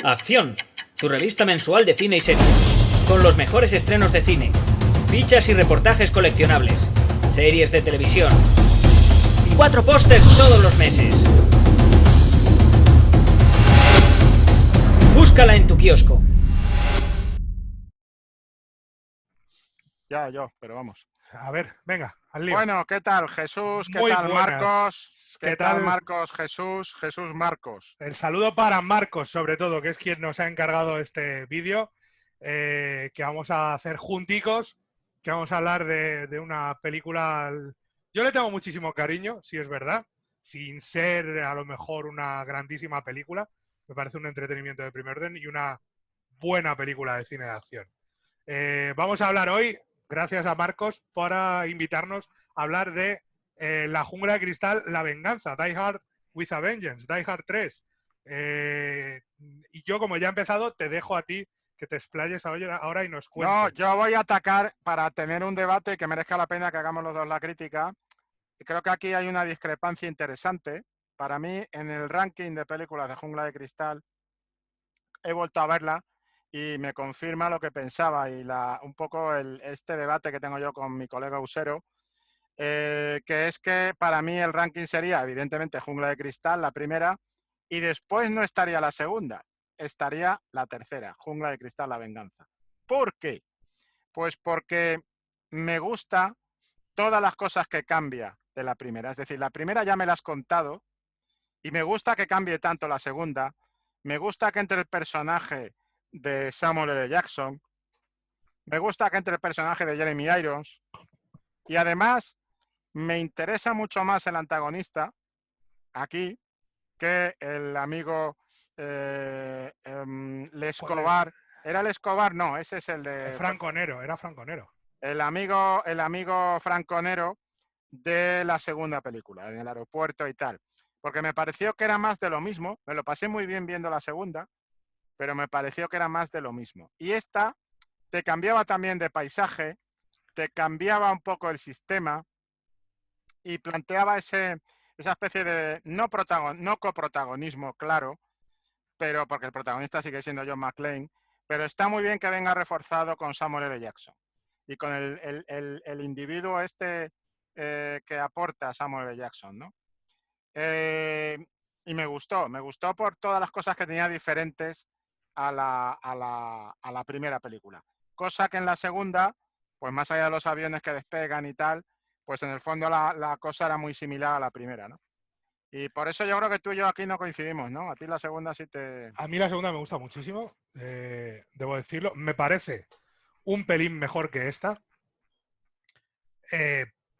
Acción, tu revista mensual de cine y series, con los mejores estrenos de cine, fichas y reportajes coleccionables, series de televisión y 4 pósters todos los meses. Búscala en tu kiosco. Ya, yo, pero vamos. A ver, venga, al lío. Bueno, ¿qué tal, Jesús? ¿Qué Muy tal, buenas. Marcos? ¿Qué ¿Qué tal, tal? Marcos? Jesús Marcos. El saludo para Marcos, sobre todo, que es quien nos ha encargado este vídeo, que vamos a hacer junticos, que vamos a hablar de una película. Yo le tengo muchísimo cariño, si es verdad, sin ser a lo mejor una grandísima película. Me parece un entretenimiento de primer orden y una buena película de cine de acción. Vamos a hablar hoy, gracias a Marcos, para invitarnos a hablar de La Jungla de Cristal, La Venganza, Die Hard with a Vengeance, Die Hard 3. Y yo, como ya he empezado, te dejo a ti que te explayes ahora y nos cuentes. No, yo voy a atacar para tener un debate que merezca la pena que hagamos los dos la crítica. Creo que aquí hay una discrepancia interesante. Para mí, en el ranking de películas de Jungla de Cristal, he vuelto a verla y me confirma lo que pensaba y un poco este debate que tengo yo con mi colega Usero, que es que para mí el ranking sería evidentemente Jungla de Cristal, la primera, y después no estaría la segunda, estaría la tercera, Jungla de Cristal, La Venganza. ¿Por qué? Pues porque me gusta todas las cosas que cambia de la primera, es decir, la primera ya me la has contado y me gusta que cambie tanto la segunda, me gusta que entre el personaje de Samuel L. Jackson, me gusta que entre el personaje de Jeremy Irons y además me interesa mucho más el antagonista aquí que el amigo Lescobar. ¿Era el Escobar? No, ese es el de... Franco Nero, era Franco Nero. El amigo Franco Nero de la segunda película, en el aeropuerto y tal. Porque me pareció que era más de lo mismo. Me lo pasé muy bien viendo la segunda, pero me pareció que era más de lo mismo. Y esta te cambiaba también de paisaje, te cambiaba un poco el sistema y planteaba esa especie de no coprotagonismo, claro, pero porque el protagonista sigue siendo John McClane, pero está muy bien que venga reforzado con Samuel L. Jackson y con el individuo que aporta Samuel L. Jackson, ¿no? Y me gustó por todas las cosas que tenía diferentes a la primera película. Cosa que en la segunda, pues más allá de los aviones que despegan y tal, pues en el fondo la cosa era muy similar a la primera, ¿no? Y por eso yo creo que tú y yo aquí no coincidimos, ¿no? A ti la segunda sí te... A mí la segunda me gusta muchísimo, debo decirlo. Me parece un pelín mejor que esta.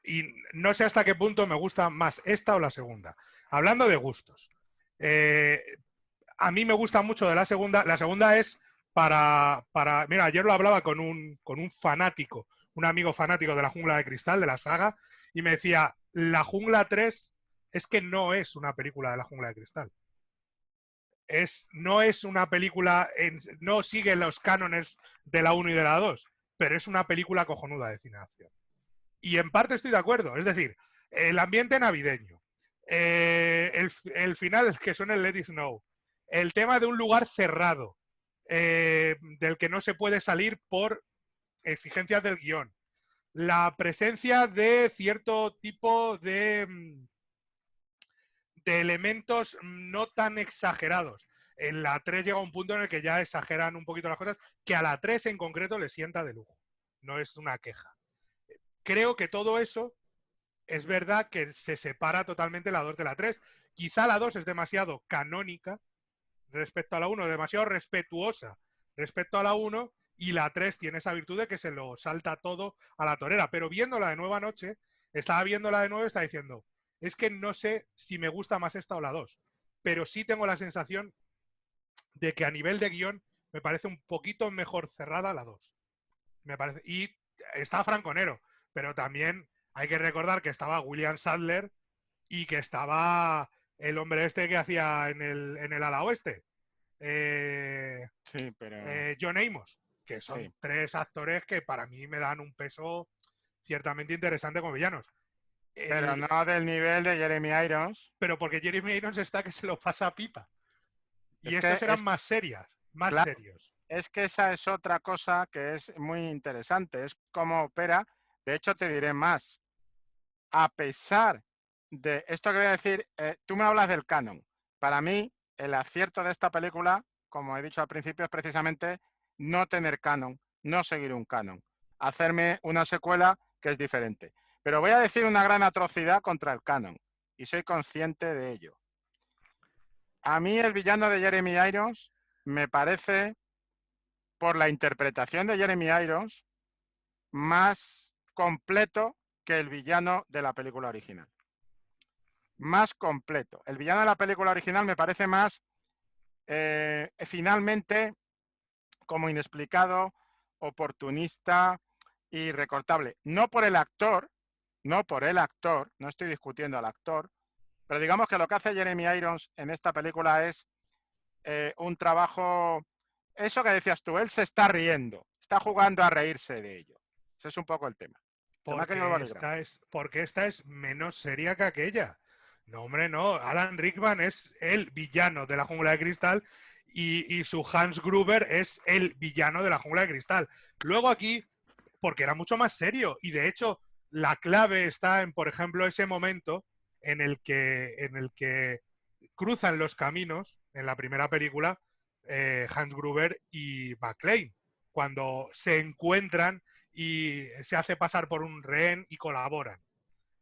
Y no sé hasta qué punto me gusta más esta o la segunda. Hablando de gustos. A mí me gusta mucho de la segunda. La segunda es para mira, ayer lo hablaba con un fanático, un amigo fanático de La Jungla de Cristal, de la saga, y me decía, La Jungla 3 es que no es una película de La Jungla de Cristal. No es una película, no sigue los cánones de la 1 y de la 2, pero es una película cojonuda de cine de acción. Y en parte estoy de acuerdo, es decir, el ambiente navideño, el final que suena el Let It Snow, el tema de un lugar cerrado, del que no se puede salir por exigencias del guión, la presencia de cierto tipo de elementos no tan exagerados. En la 3 llega un punto en el que ya exageran un poquito las cosas, que a la 3 en concreto le sienta de lujo, no es una queja. Creo que todo eso es verdad que se separa totalmente la 2 de la 3. Quizá la 2 es demasiado canónica respecto a la 1, demasiado respetuosa respecto a la 1, y la 3 tiene esa virtud de que se lo salta todo a la torera. Pero viéndola de nueva noche, estaba viéndola de nuevo y estaba diciendo, es que no sé si me gusta más esta o la 2, pero sí tengo la sensación de que a nivel de guión me parece un poquito mejor cerrada la 2. Me parece. Y está Franco Nero, pero también hay que recordar que estaba William Sadler y que estaba el hombre este que hacía en el ala oeste. Sí, pero... John Amos, que son sí. 3 actores que para mí me dan un peso ciertamente interesante como villanos. Pero no del nivel de Jeremy Irons. Pero porque Jeremy Irons está que se lo pasa a pipa. Y Es estas que eran es- más serias, más Claro. serios. Es que esa es otra cosa que es muy interesante, es cómo opera. De hecho, te diré más. A pesar de esto que voy a decir, tú me hablas del canon. Para mí, el acierto de esta película, como he dicho al principio, es precisamente no tener canon, no seguir un canon, hacerme una secuela que es diferente. Pero voy a decir una gran atrocidad contra el canon, y soy consciente de ello. A mí el villano de Jeremy Irons me parece, por la interpretación de Jeremy Irons, más completo que el villano de la película original. Más completo. El villano de la película original me parece más, finalmente, como inexplicado, oportunista y recortable. No por el actor, no estoy discutiendo al actor, pero digamos que lo que hace Jeremy Irons en esta película es un trabajo, eso que decías tú, él se está riendo, está jugando a reírse de ello. Ese es un poco el tema. Se me ha caído el bolígrafo. Porque esta es menos seria que aquella. No, hombre, no. Alan Rickman es el villano de la Jungla de Cristal y su Hans Gruber es el villano de la Jungla de Cristal. Luego aquí, porque era mucho más serio y de hecho la clave está en, por ejemplo, ese momento en el que cruzan los caminos en la primera película Hans Gruber y McClane, cuando se encuentran y se hace pasar por un rehén y colaboran.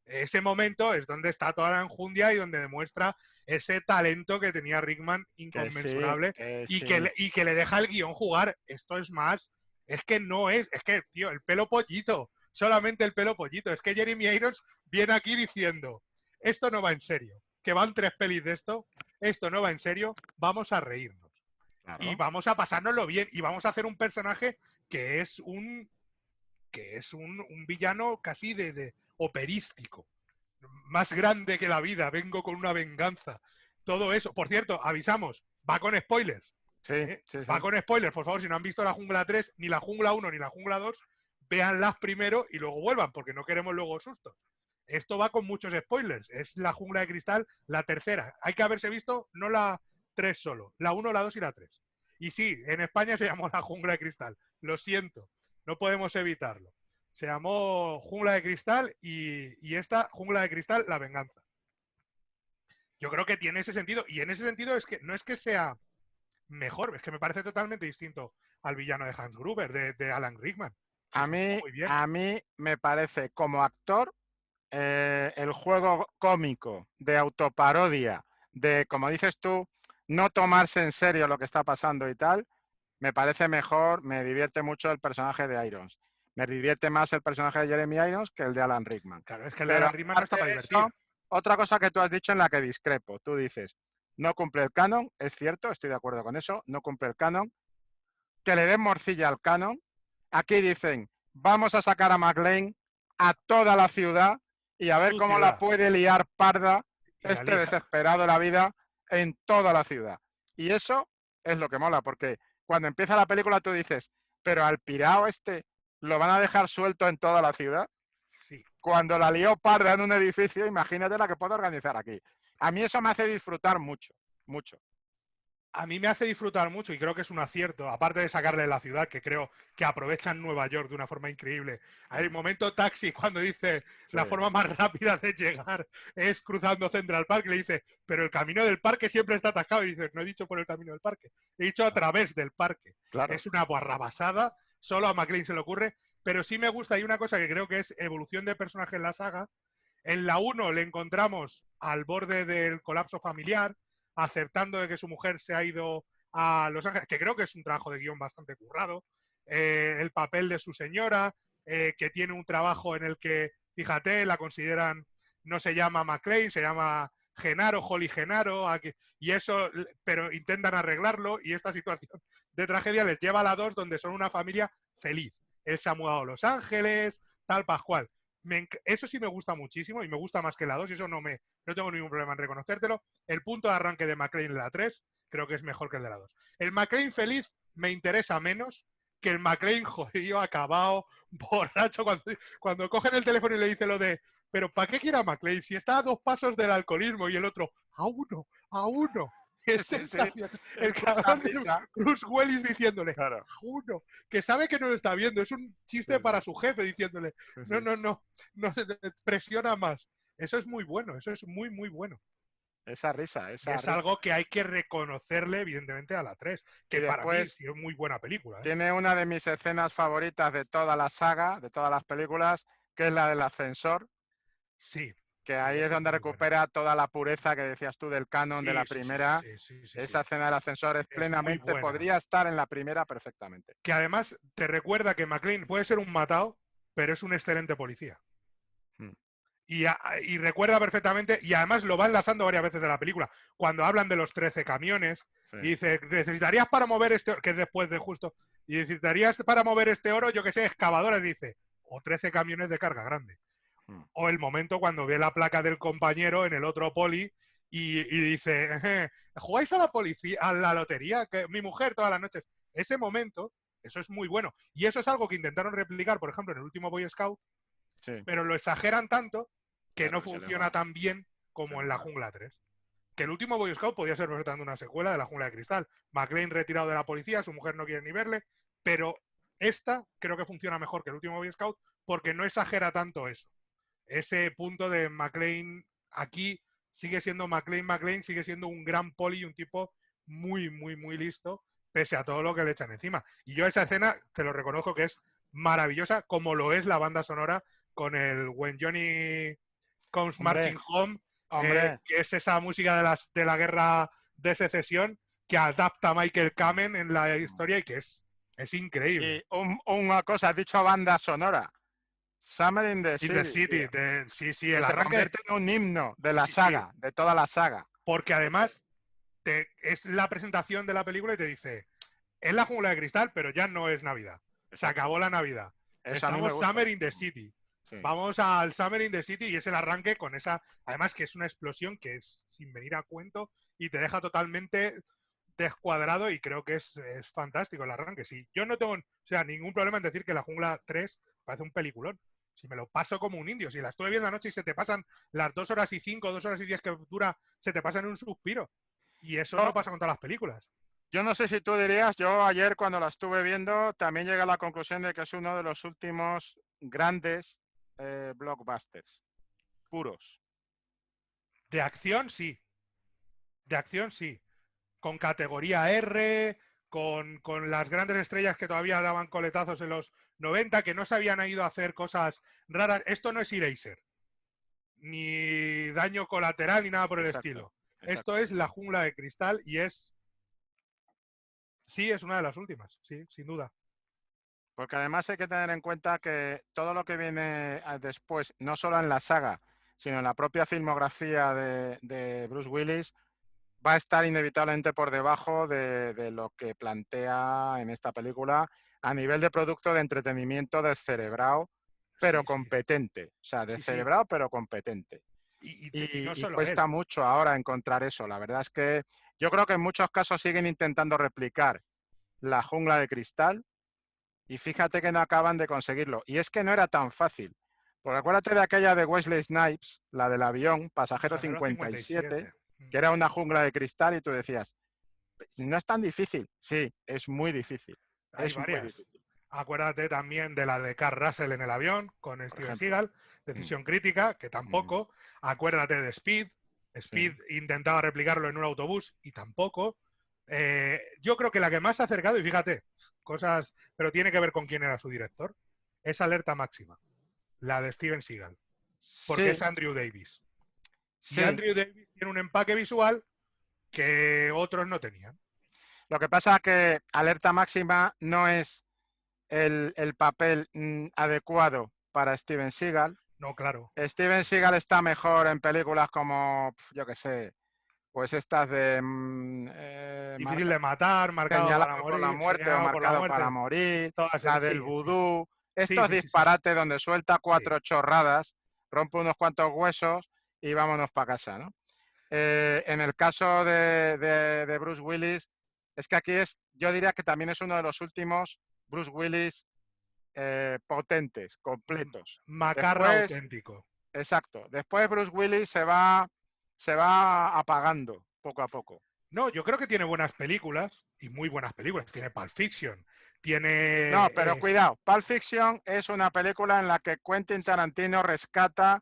Ese momento es donde está toda la enjundia y donde demuestra ese talento que tenía Rickman inconmensurable y que le deja el guión jugar. Esto es más, es que no es que, tío, el pelo pollito, solamente el pelo pollito. Es que Jeremy Irons viene aquí diciendo, esto no va en serio, que van 3 pelis de esto no va en serio, vamos a reírnos. Claro. Y vamos a pasárnoslo bien y vamos a hacer un personaje que es un villano casi de operístico, más grande que la vida, vengo con una venganza, todo eso. Por cierto, avisamos, va con spoilers. Sí. Va con spoilers, por favor, si no han visto la Jungla 3, ni la Jungla 1 ni la Jungla 2, véanlas primero y luego vuelvan, porque no queremos luego sustos. Esto va con muchos spoilers, es la Jungla de Cristal, la tercera. Hay que haberse visto no la 3 solo, la 1, la 2 y la 3. Y sí, en España se llamó la Jungla de Cristal, lo siento, no podemos evitarlo. Se llamó Jungla de Cristal y esta Jungla de Cristal, la venganza. Yo creo que tiene ese sentido. Y en ese sentido es que no es que sea mejor, es que me parece totalmente distinto al villano de Hans Gruber, de Alan Rickman. A mí me parece, como actor, el juego cómico de autoparodia, de, como dices tú, no tomarse en serio lo que está pasando y tal, me parece mejor, me divierte mucho el personaje de Irons. Me divierte más el personaje de Jeremy Irons que el de Alan Rickman. Claro, es que el de Alan Rickman no está para divertir. Otra cosa que tú has dicho en la que discrepo. Tú dices, no cumple el canon, es cierto, estoy de acuerdo con eso, no cumple el canon. Que le den morcilla al canon. Aquí dicen, vamos a sacar a McClane a toda la ciudad y a ver cómo la puede liar parda este desesperado de la vida en toda la ciudad. Y eso es lo que mola, porque cuando empieza la película tú dices, pero al pirao este lo van a dejar suelto en toda la ciudad. Sí. Cuando la lió parda en un edificio, imagínate la que puedo organizar aquí. A mí eso me hace disfrutar mucho, mucho. A mí me hace disfrutar mucho y creo que es un acierto, aparte de sacarle la ciudad, que creo que aprovechan Nueva York de una forma increíble. Hay un momento taxi cuando dice la forma más rápida de llegar es cruzando Central Park, le dice, pero el camino del parque siempre está atascado. Y dice, no he dicho por el camino del parque, he dicho a través del parque. Claro. Es una barrabasada, solo a McClane se le ocurre, pero sí me gusta. Hay una cosa que creo que es evolución de personaje en la saga. En la 1 le encontramos al borde del colapso familiar, acertando de que su mujer se ha ido a Los Ángeles, que creo que es un trabajo de guión bastante currado, el papel de su señora, que tiene un trabajo en el que, fíjate, la consideran, no se llama McClane, se llama Genaro, Holly Genaro, y eso, pero intentan arreglarlo, y esta situación de tragedia les lleva a la 2, donde son una familia feliz. Él se ha mudado a Los Ángeles, tal Pascual. Eso sí me gusta muchísimo y me gusta más que la 2 y eso no tengo ningún problema en reconocértelo. El punto de arranque de McClane en la 3 creo que es mejor que el de la 2. El McClane feliz me interesa menos que el McClane jodido, acabado, borracho, cuando cogen el teléfono y le dice lo de pero ¿para qué quiera McClane si está a 2 pasos del alcoholismo? Y el otro, a uno. Es Sí, sí. sensacional. El Es mucha cabrón de risa. Bruce Willis diciéndole, Claro. uno, que sabe que no lo está viendo, es un chiste Sí, para sí, su jefe diciéndole, sí, no, sí. no, no, no, presiona más. Eso es muy bueno, eso es muy, muy bueno. Esa risa, Y esa es risa. algo que hay que reconocerle, evidentemente, a la 3, Y que para mí después sí es muy buena película. ¿eh? tiene una de mis escenas favoritas de toda la saga, de todas las películas, que es la del ascensor, Sí, que sí, ahí es esa es donde muy buena. recupera toda la pureza que decías tú del canon de Sí, la sí, sí, sí, primera. sí, sí, sí, sí. Esa escena del ascensor es Es muy plenamente, buena. podría estar en la primera perfectamente. Que además te recuerda que McClane puede ser un matado, pero es un excelente policía. Mm. Y recuerda perfectamente, y además lo va enlazando varias veces de la película, cuando hablan de los 13 camiones, Sí. y dice, necesitarías para mover este oro, que es después de justo, y necesitarías para mover este oro, yo que sé, excavadoras, dice, o 13 camiones de carga grande. Mm. O el momento cuando ve la placa del compañero en el otro poli y dice, ¿jugáis a la policía, a la lotería? Que mi mujer todas las noches. Ese momento, eso es muy bueno. Y eso es algo que intentaron replicar, por ejemplo, en el último Boy Scout, Sí, pero lo exageran tanto que claro, no funciona tan bien como en La Jungla 3. Que el último Boy Scout podía ser perfectamente una secuela de La Jungla de Cristal. McClane retirado de la policía, su mujer no quiere ni verle, pero esta creo que funciona mejor que el último Boy Scout porque no exagera tanto eso. Ese punto de McClane aquí sigue siendo McClane sigue siendo un gran poli y un tipo muy, muy, muy listo, pese a todo lo que le echan encima. Y yo esa escena, te lo reconozco que es maravillosa, como lo es la banda sonora con el When Johnny Comes hombre, Marching Home, hombre. que es esa música de la guerra de secesión que adapta Michael Kamen en la historia y que es increíble. Y una cosa, has dicho banda sonora. Summer in the In the City, City, tío, sí, que el se arranque, convierte en un himno de la sí, sí, saga, de toda la saga. porque además es la presentación de la película y te dice, es la jungla de cristal, pero ya no es Navidad. Se Exacto. acabó la Navidad. Eso a mí me Estamos gusta. Summer in the City. Sí. Vamos al Summer in the City y es el arranque con esa, además que es una explosión que es sin venir a cuento y te deja totalmente descuadrado y creo que es fantástico el arranque. Sí, yo no tengo, o sea, ningún problema en decir que la Jungla 3 parece un peliculón. Si me lo paso como un indio, si la estuve viendo anoche y se te pasan las 2 horas y 5, 2 horas y 10 que dura, se te pasan en un suspiro. Y eso Yo, no pasa con todas las películas. yo no sé si tú dirías, yo ayer cuando la estuve viendo también llegué a la conclusión de que es uno de los últimos grandes blockbusters, puros. De acción, sí. De acción, sí. Con categoría R, con las grandes estrellas que todavía daban coletazos en los 90, que no se habían ido a hacer cosas raras. Esto no es Eraser, ni daño colateral, ni nada por el Exacto, estilo. exacto. Esto es La Jungla de Cristal y es... Sí, es una de las últimas, sí, sin duda. Porque además hay que tener en cuenta que todo lo que viene después, no solo en la saga, sino en la propia filmografía de Bruce Willis, va a estar inevitablemente por debajo de lo que plantea en esta película a nivel de producto de entretenimiento descerebrado, pero Sí, sí, competente. O sea, sí, sí. descerebrado, pero competente. Y no Y solo cuesta él. mucho ahora encontrar eso. La verdad es que yo creo que en muchos casos siguen intentando replicar La Jungla de Cristal y fíjate que no acaban de conseguirlo. Y es que no era tan fácil. Porque acuérdate de aquella de Wesley Snipes, la del avión, Pasajero Pasajero 57, 57. que era una jungla de cristal y tú decías, no es tan difícil. Sí, es muy difícil. Hay Es muy varias. difícil. Acuérdate también de la de Carl Russell en el avión con Por Steven ejemplo. Seagal, Decisión Crítica, que tampoco. Acuérdate de Speed. Speed Sí. intentaba replicarlo en un autobús y tampoco. Yo creo que la que más se ha acercado, y fíjate, cosas, pero tiene que ver con quién era su director, es Alerta Máxima, la de Steven Seagal, porque es Sí, Andrew Davis. Y sí. Andrew Davis tiene un empaque visual que otros no tenían. Lo que pasa es que Alerta Máxima no es el papel adecuado para Steven Seagal. No, claro. Steven Seagal está mejor en películas como, yo qué sé, pues estas de Difícil de matar, marcado para señalado con la morir, muerte o señalado por la marcado para muerte. morir, Todas la sí, del vudú, sí, estos sí, sí, sí. disparates donde suelta Sí. 4 chorradas, rompe unos cuantos huesos y vámonos para casa, ¿no? En el caso de Bruce Willis, es que aquí yo diría que también es uno de los últimos Bruce Willis potentes, completos. Macarra Después, auténtico. exacto, después Bruce Willis se va apagando poco a poco. No, yo creo que tiene buenas películas y muy buenas películas. Tiene Pulp Fiction, tiene... No, pero cuidado, Pulp Fiction es una película en la que Quentin Tarantino rescata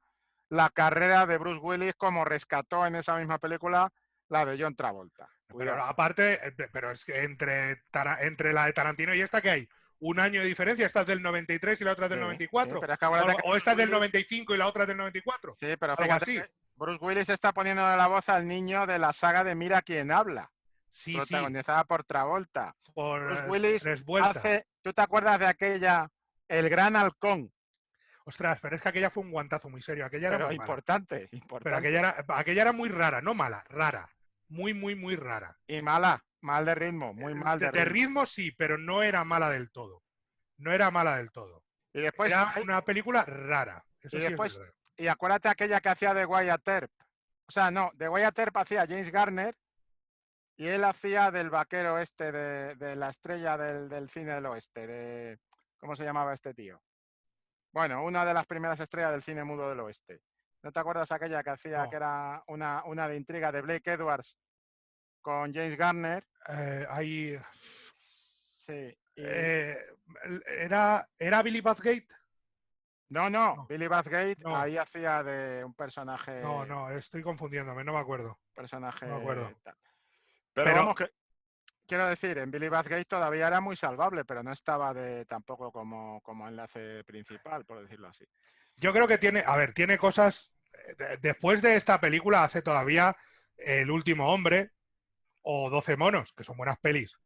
la carrera de Bruce Willis como rescató en esa misma película la de John Travolta. Pero Cuidado. aparte, pero es que entre la de Tarantino y esta que hay un año de diferencia, esta es del 93 y la otra es del Sí, 94. sí, pero es que acuérdate que O esta es del Bruce Willis- 95 y la otra es del 94. Sí, pero Algo fíjate así. que Bruce Willis está poniéndole la voz al niño de la saga de Mira quién habla, Sí, sí, protagonizada por Travolta. por Bruce Willis Tres Vueltas. ¿tú te acuerdas de aquella, El Gran Halcón? Ostras, pero es que aquella fue un guantazo muy serio. Aquella era Pero muy mala. importante. Pero aquella era muy rara, no mala, rara. Muy, muy, muy rara. Y mal de ritmo, muy mal de De ritmo. ritmo sí, pero no era mala del todo. No era mala del todo. Y después, Era una película rara. Eso y sí después- es verdad. y acuérdate aquella que hacía de Wyatt Earp. O sea, no, de Wyatt Earp hacía James Garner y él hacía del vaquero este de la estrella del cine del oeste. ¿Cómo se llamaba este tío? Bueno, una de las primeras estrellas del cine mudo del oeste. ¿No te acuerdas aquella que hacía, No. que era una de intriga de Blake Edwards con James Garner? Ahí, Sí. ¿era Billy Bathgate? No, No. Billy Bathgate No. ahí hacía de un personaje. No, estoy confundiéndome, no me acuerdo. Personaje. No me acuerdo. Tal. Pero Pero- vamos, que quiero decir, en Billy Bathgate todavía era muy salvable, pero no estaba tampoco como enlace principal, por decirlo así. Yo creo que tiene cosas. Después de esta película hace todavía El último hombre o 12 monos, que son buenas pelis.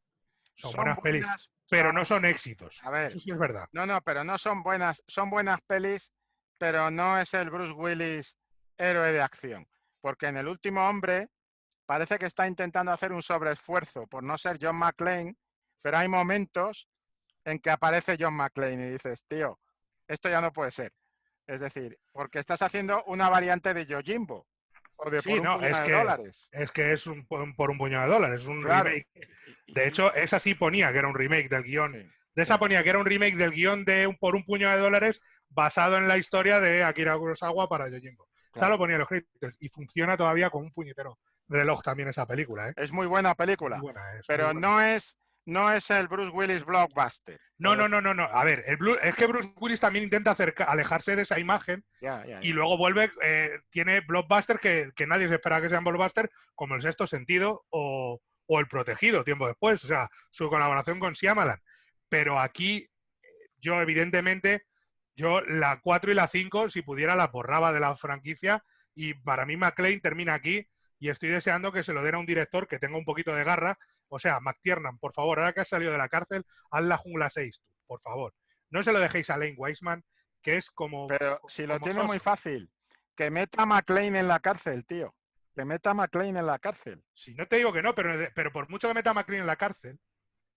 Son buenas pelis, pero no son éxitos. A ver. Eso sí es verdad. No, pero no son buenas pelis, pero no es el Bruce Willis héroe de acción. Porque en El último hombre parece que está intentando hacer un sobreesfuerzo por no ser John McClane, pero hay momentos en que aparece John McClane y dices, tío, esto ya no puede ser. Es decir, porque estás haciendo una variante de Yojimbo o de Sí, por un no, puñado de dólares. es que es por un puñado de dólares, es un Claro. remake. De hecho, esa sí ponía que era un remake del guión. Sí. De esa ponía que era un remake del guión de por un puñado de dólares basado en la historia de Akira Kurosawa para Yojimbo. O sea, Claro. lo ponía en los créditos y funciona todavía con un puñetero reloj también esa película, ¿eh? Es muy buena película, Muy buena, es pero muy buena. no es el Bruce Willis blockbuster. No. A ver, es que Bruce Willis también intenta alejarse de esa imagen Ya. y luego vuelve, tiene blockbuster que nadie se espera que sean blockbuster, como El sexto sentido o El protegido, tiempo después. O sea, su colaboración con Shyamalan. Pero aquí, yo evidentemente, la 4 y la 5, si pudiera, la borraba de la franquicia. Y para mí McClane termina aquí y estoy deseando que se lo den a un director que tenga un poquito de garra. O sea, McTiernan, por favor, ahora que has salido de la cárcel, haz La jungla 6, tú, por favor. No se lo dejéis a Lane Wiseman, que es como... Pero si lo como tiene Sosa. muy fácil, que meta a McClane en la cárcel, tío. Que meta a McClane en la cárcel. Si no te digo que no, pero por mucho que meta a McClane en la cárcel,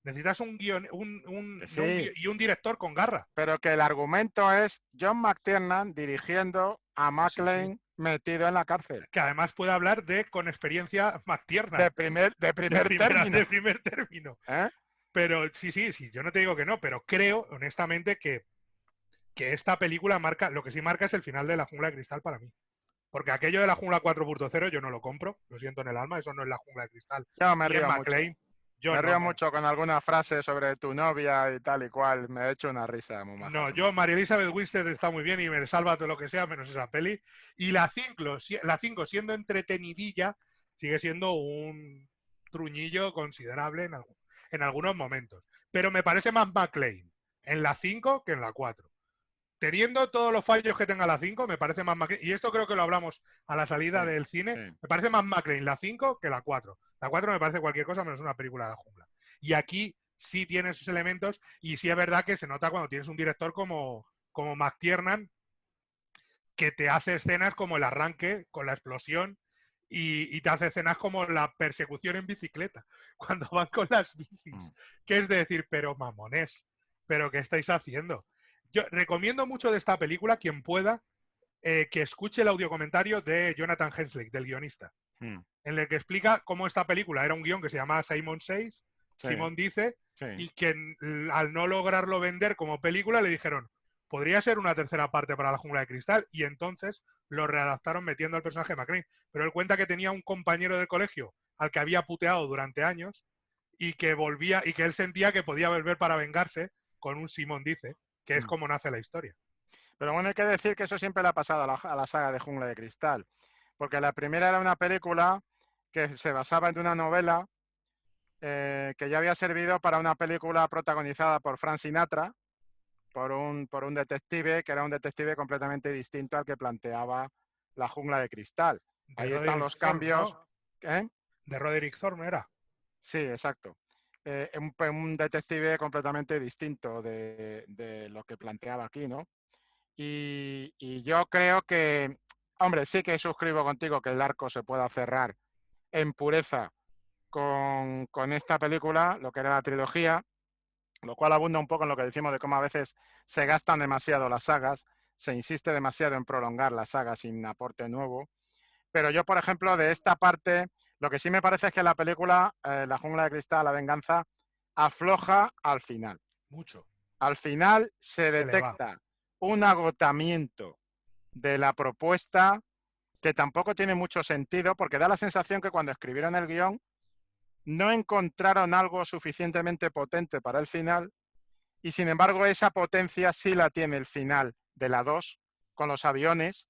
necesitas un guion, Sí. y un director con garra. Pero que el argumento es John McTiernan dirigiendo a McClane metido en la cárcel. Que además puede hablar con experiencia McTiernan. De primer término. De primer término. ¿Eh? Pero sí, yo no te digo que no, pero creo, honestamente, que esta película marca, lo que sí marca es el final de La jungla de cristal para mí. Porque aquello de La jungla 4.0 yo no lo compro, lo siento en el alma, eso no es La jungla de cristal. Yo me Ni es río mucho. McClane. Me río mucho con alguna frase sobre tu novia y tal y cual. Me he hecho una risa. Muy maja. No, yo, María Elizabeth Winstead está muy bien y me salva todo lo que sea, menos esa peli. Y la 5 siendo entretenidilla, sigue siendo un truñillo considerable en algunos momentos. Pero me parece más McClane en la 5 que en la 4. Teniendo todos los fallos que tenga la 5, me parece más McClane. Y esto creo que lo hablamos a la salida del cine. Sí. Me parece más McClane la 5 que la 4. La 4 me parece cualquier cosa menos una película de la jungla. Y aquí sí tiene esos elementos y sí es verdad que se nota cuando tienes un director como McTiernan que te hace escenas como el arranque con la explosión y te hace escenas como la persecución en bicicleta cuando van con las bicis. Que es de decir, pero mamones, ¿pero qué estáis haciendo? Yo recomiendo mucho de esta película, quien pueda, que escuche el audiocomentario de Jonathan Henslick, del guionista, en el que explica cómo esta película era un guión que se llamaba Simon Says, Sí. Simon dice, Sí. y que al no lograrlo vender como película le dijeron, podría ser una tercera parte para La jungla de cristal, y entonces lo readaptaron metiendo al personaje de McClane. Pero él cuenta que tenía un compañero del colegio al que había puteado durante años y que volvía y que él sentía que podía volver para vengarse con un Simón dice, que es como nace la historia. Pero bueno, hay que decir que eso siempre le ha pasado a la saga de Jungla de Cristal, porque la primera era una película que se basaba en una novela que ya había servido para una película protagonizada por Frank Sinatra, por un detective que era un detective completamente distinto al que planteaba la Jungla de Cristal. Ahí están los cambios. ¿No? ¿Eh? De Roderick Thorne era. Sí, exacto. Un detective completamente distinto de lo que planteaba aquí, ¿no? Y yo creo que, hombre, sí que suscribo contigo que el arco se pueda cerrar en pureza con esta película, lo que era la trilogía, lo cual abunda un poco en lo que decimos de cómo a veces se gastan demasiado las sagas, se insiste demasiado en prolongar la saga sin aporte nuevo. Pero yo, por ejemplo, de esta parte, lo que sí me parece es que la película, La Jungla de Cristal, La Venganza, afloja al final. Mucho. Al final se Se le va. detecta un agotamiento de la propuesta que tampoco tiene mucho sentido, porque da la sensación que cuando escribieron el guión no encontraron algo suficientemente potente para el final, y sin embargo esa potencia sí la tiene el final de la 2, con los aviones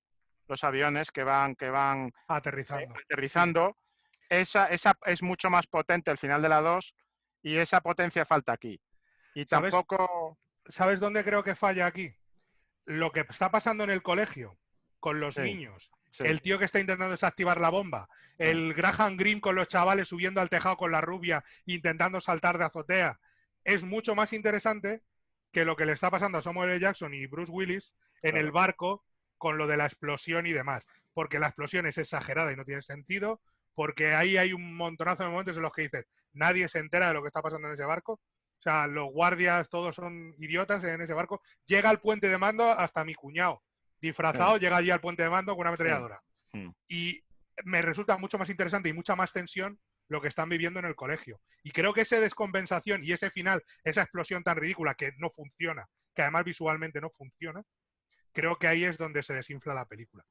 que van Aterrizando. aterrizando. Esa es mucho más potente el final de la 2 y esa potencia falta aquí. Y ¿Sabes? tampoco... ¿Sabes dónde creo que falla aquí? Lo que está pasando en el colegio con los Sí, niños, sí, el tío que está intentando desactivar la bomba, el Graham Greene con los chavales subiendo al tejado con la rubia intentando saltar de azotea, es mucho más interesante que lo que le está pasando a Samuel L. Jackson y Bruce Willis en el barco con lo de la explosión y demás, porque la explosión es exagerada y no tiene sentido, porque ahí hay un montonazo de momentos en los que dices, nadie se entera de lo que está pasando en ese barco. O sea, los guardias todos son idiotas en ese barco. Llega al puente de mando hasta mi cuñado, disfrazado, llega allí al puente de mando con una ametralladora. Y me resulta mucho más interesante y mucha más tensión lo que están viviendo en el colegio. Y creo que esa descompensación y ese final, esa explosión tan ridícula que no funciona, que además visualmente no funciona, creo que ahí es donde se desinfla la película.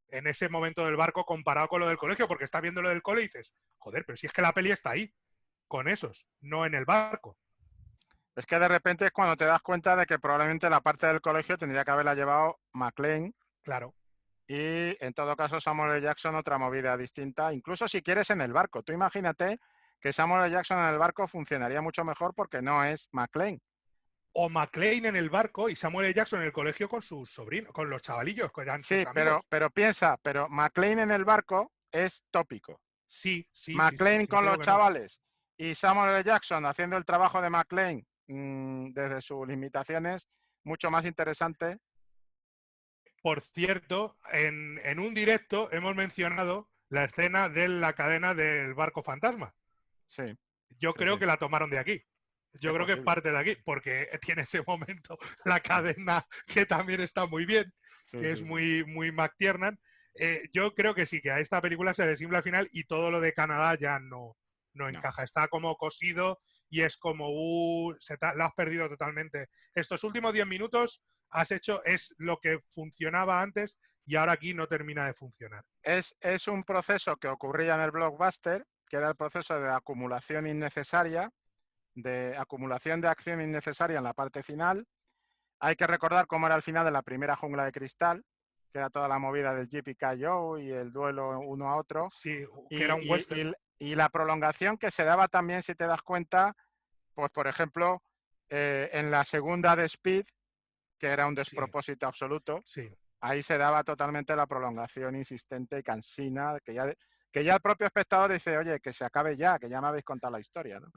En ese momento del barco comparado con lo del colegio, porque estás viendo lo del cole y dices, joder, pero si es que la peli está ahí, con esos, no en el barco. Es que de repente es cuando te das cuenta de que probablemente la parte del colegio tendría que haberla llevado McClane. Claro. Y en todo caso Samuel L. Jackson otra movida distinta, incluso si quieres en el barco. Tú imagínate que Samuel L. Jackson en el barco funcionaría mucho mejor porque no es McClane. O McClane en el barco y Samuel L. Jackson en el colegio con sus sobrinos, con los chavalillos, que eran Sí, sus amigos. pero piensa, pero McClane en el barco es tópico. Sí. McClane con no los chavales y Samuel L. Jackson haciendo el trabajo de McClane desde sus limitaciones, mucho más interesante. Por cierto, en un directo hemos mencionado la escena de la cadena del barco fantasma. Sí. Yo creo que la tomaron de aquí. Yo creo que es parte de aquí, porque tiene ese momento la cadena que también está muy bien, que es muy McTiernan. Yo creo que sí, que a esta película se desinfla al final y todo lo de Canadá ya no encaja. Está como cosido y es como, lo has perdido totalmente. Estos últimos 10 minutos es lo que funcionaba antes y ahora aquí no termina de funcionar. Es un proceso que ocurría en el blockbuster, que era el proceso de acumulación innecesaria, de acumulación de acción innecesaria en la parte final. Hay que recordar cómo era el final de la primera Jungla de Cristal, que era toda la movida del Yippee-Ki-Yo y el duelo uno a otro. Sí, que era un western. Y la prolongación que se daba también, si te das cuenta, pues por ejemplo, en la segunda de Speed, que era un despropósito absoluto, ahí se daba totalmente la prolongación insistente y cansina, que ya el propio espectador dice, oye, que se acabe ya, que ya me habéis contado la historia, ¿no?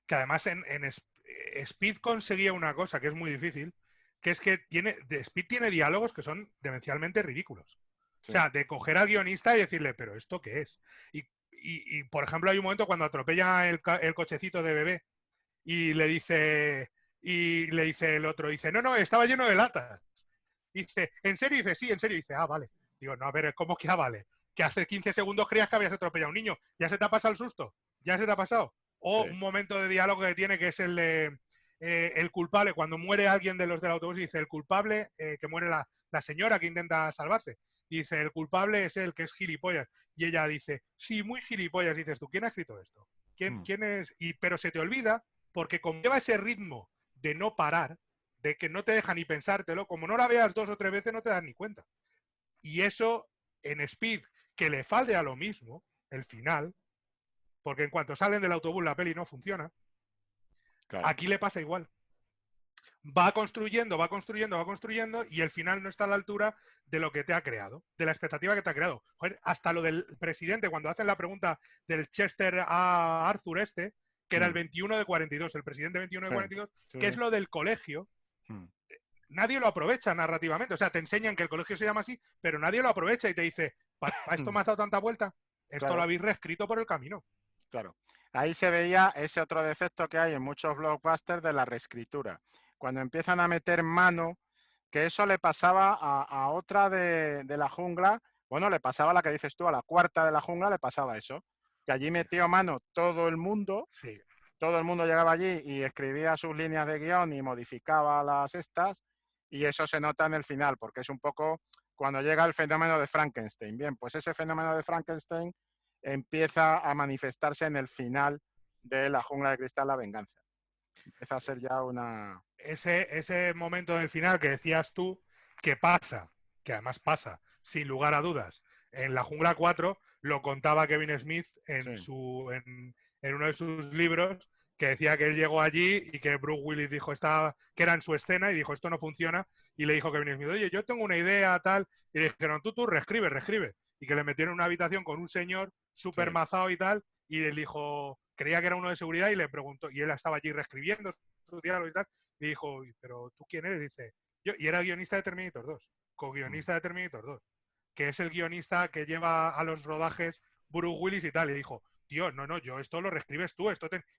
Que además en Speed conseguía una cosa que es muy difícil, que es que Speed tiene diálogos que son demencialmente ridículos. Sí. O sea, de coger al guionista y decirle, pero ¿esto qué es? Y por ejemplo, hay un momento cuando atropella el cochecito de bebé y le dice el otro, dice, no, estaba lleno de latas. Dice, ¿en serio? Dice, sí, en serio. Dice, vale. Digo, no, a ver, ¿cómo que vale? Que hace 15 segundos creías que habías atropellado a un niño. ¿Ya se te ha pasado el susto? ¿Ya se te ha pasado? O un momento de diálogo que tiene que es el de el culpable, cuando muere alguien de los del autobús, dice el culpable, que muere la señora que intenta salvarse. y dice, el culpable es él, que es gilipollas. Y ella dice, sí, muy gilipollas. Dices tú, ¿quién ha escrito esto? ¿Quién es? Pero se te olvida, porque como lleva ese ritmo de no parar, de que no te deja ni pensártelo, como no la veas 2 o 3 veces no te das ni cuenta. Y eso en Speed, que le falte a lo mismo, el final, porque en cuanto salen del autobús la peli no funciona, Claro. aquí le pasa igual. Va construyendo y el final no está a la altura de lo que te ha creado, de la expectativa que te ha creado. Joder, hasta lo del presidente, cuando hacen la pregunta del Chester a Arthur que era el 21 de 42, el presidente 21 de 42, que es lo del colegio, nadie lo aprovecha narrativamente. O sea, te enseñan que el colegio se llama así, pero nadie lo aprovecha y te dice, ¿para esto me has dado tanta vuelta? Esto Claro. lo habéis reescrito por el camino. Claro. Ahí se veía ese otro defecto que hay en muchos blockbusters de la reescritura. Cuando empiezan a meter mano, que eso le pasaba a otra de la jungla, bueno, le pasaba a la que dices tú, a la cuarta de la jungla le pasaba eso, que allí metió mano todo el mundo, Sí. todo el mundo llegaba allí y escribía sus líneas de guión y modificaba las estas, y eso se nota en el final, porque es un poco cuando llega el fenómeno de Frankenstein. Bien, pues ese fenómeno de Frankenstein empieza a manifestarse en el final de La Jungla de Cristal, la venganza. Empieza a ser ya una... Ese momento del final que decías tú, que pasa, que además pasa, sin lugar a dudas, en La Jungla 4, lo contaba Kevin Smith en uno de sus libros, que decía que él llegó allí y que Bruce Willis dijo que era en su escena y dijo, esto no funciona, y le dijo Kevin Smith, oye, yo tengo una idea, tal, y le dijeron, tú, reescribe, y que le metieron en una habitación con un señor súper mazado y tal, y él dijo, creía que era uno de seguridad y le preguntó, y él estaba allí reescribiendo su diálogo y tal, y dijo, pero ¿tú quién eres? Dice, yo, y era guionista de Terminator 2, co-guionista de Terminator 2, que es el guionista que lleva a los rodajes Bruce Willis y tal, y dijo, tío, no, yo esto lo reescribes tú,